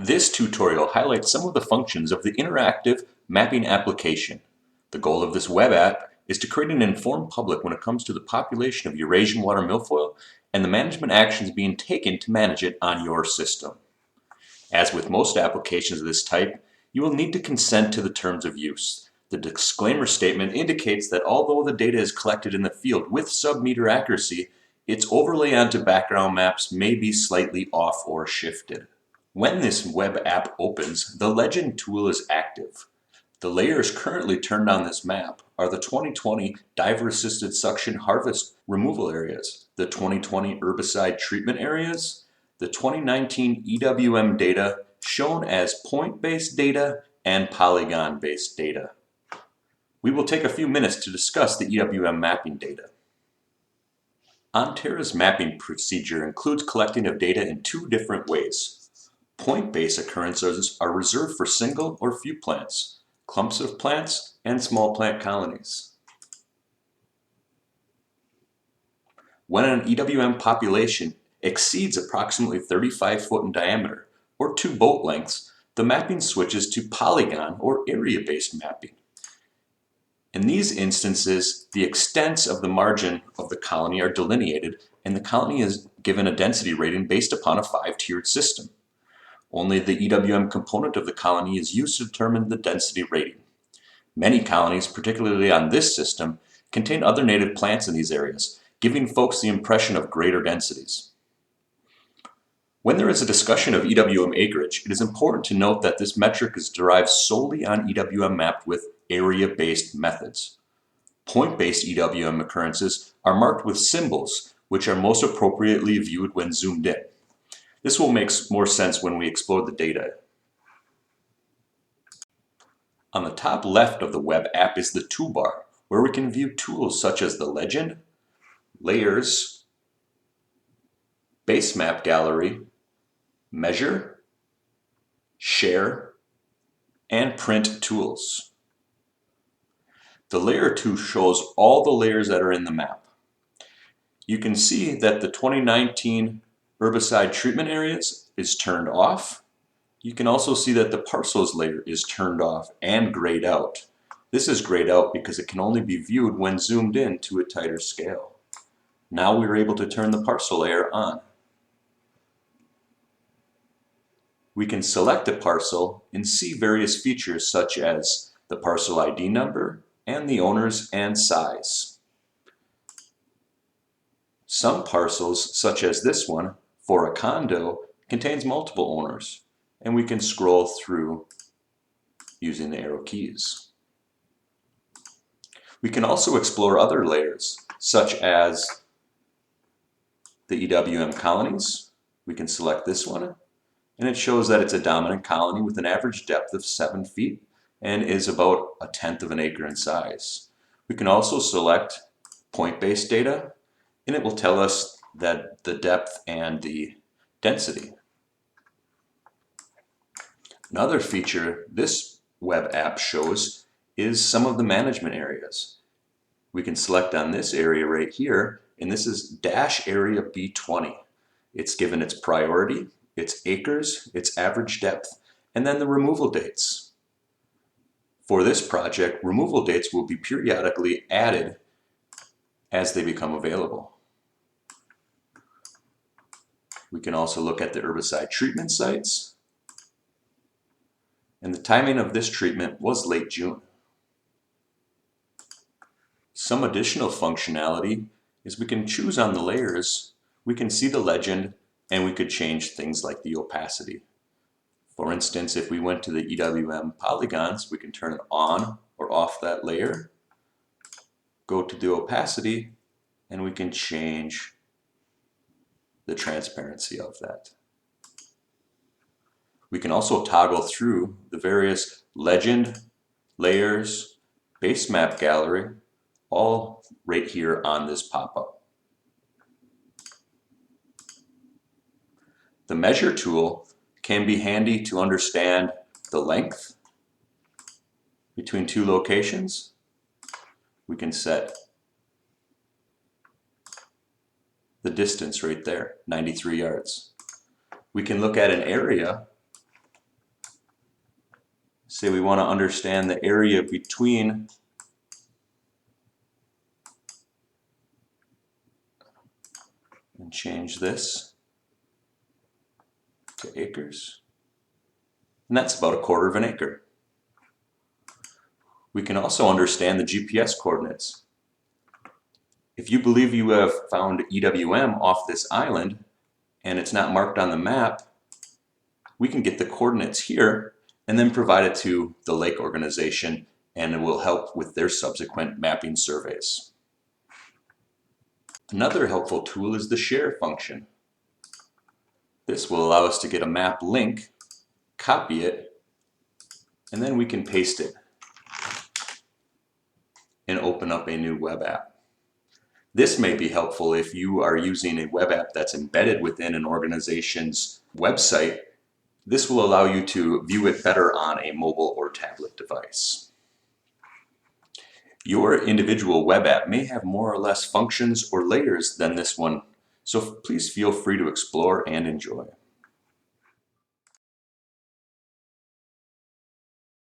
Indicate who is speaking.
Speaker 1: This tutorial highlights some of the functions of the interactive mapping application. The goal of this web app is to create an informed public when it comes to the population of Eurasian watermilfoil and the management actions being taken to manage it on your system. As with most applications of this type, you will need to consent to the terms of use. The disclaimer statement indicates that although the data is collected in the field with sub-meter accuracy, its overlay onto background maps may be slightly off or shifted. When this web app opens, the Legend tool is active. The layers currently turned on this map are the 2020 Diver-Assisted Suction Harvest Removal areas, the 2020 Herbicide Treatment areas, the 2019 EWM data shown as point-based data and polygon-based data. We will take a few minutes to discuss the EWM mapping data. Onterra's mapping procedure includes collecting of data in two different ways. Point-based occurrences are reserved for single or few plants, clumps of plants, and small plant colonies. When an EWM population exceeds approximately 35 foot in diameter, or 2 boat lengths, the mapping switches to polygon or area-based mapping. In these instances, the extents of the margin of the colony are delineated, and the colony is given a density rating based upon a 5-tiered system. Only the EWM component of the colony is used to determine the density rating. Many colonies, particularly on this system, contain other native plants in these areas, giving folks the impression of greater densities. When there is a discussion of EWM acreage, it is important to note that this metric is derived solely on EWM mapped with area-based methods. Point-based EWM occurrences are marked with symbols, which are most appropriately viewed when zoomed in. This will make more sense when we explore the data. On the top left of the web app is the toolbar, where we can view tools such as the Legend, Layers, Base Map Gallery, Measure, Share, and Print tools. The Layer tool shows all the layers that are in the map. You can see that the 2019 herbicide treatment areas is turned off. You can also see that the parcels layer is turned off and grayed out. This is grayed out because it can only be viewed when zoomed in to a tighter scale. Now we're able to turn the parcel layer on. We can select a parcel and see various features such as the parcel ID number and the owners and size. Some parcels, such as this one, for a condo, contains multiple owners, and we can scroll through using the arrow keys. We can also explore other layers, such as the EWM colonies. We can select this one, and it shows that it's a dominant colony with an average depth of 7 feet and is about 1/10 of an acre in size. We can also select point-based data, and it will tell us that the depth and the density. Another feature this web app shows is some of the management areas. We can select on this area right here, and this is dash area B20. It's given its priority, its acres, its average depth, and then the removal dates. For this project, removal dates will be periodically added as they become available. We can also look at the herbicide treatment sites, and the timing of this treatment was late June. Some additional functionality is we can choose on the layers, we can see the legend, and we could change things like the opacity. For instance, if we went to the EWM polygons, we can turn it on or off that layer, go to the opacity, and we can change the transparency of that. We can also toggle through the various legend, layers, base map gallery, all right here on this pop-up. The measure tool can be handy to understand the length between two locations. We can set the distance right there, 93 yards. We can look at an area Say we want to understand the area between and change this to acres. And that's about 1/4 of an acre. We can also understand the GPS coordinates. If you believe you have found EWM off this island and it's not marked on the map, we can get the coordinates here and then provide it to the lake organization, and it will help with their subsequent mapping surveys. Another helpful tool is the share function. This will allow us to get a map link, copy it, and then we can paste it and open up a new web app. This may be helpful if you are using a web app that's embedded within an organization's website. This will allow you to view it better on a mobile or tablet device. Your individual web app may have more or less functions or layers than this one, so please feel free to explore and enjoy.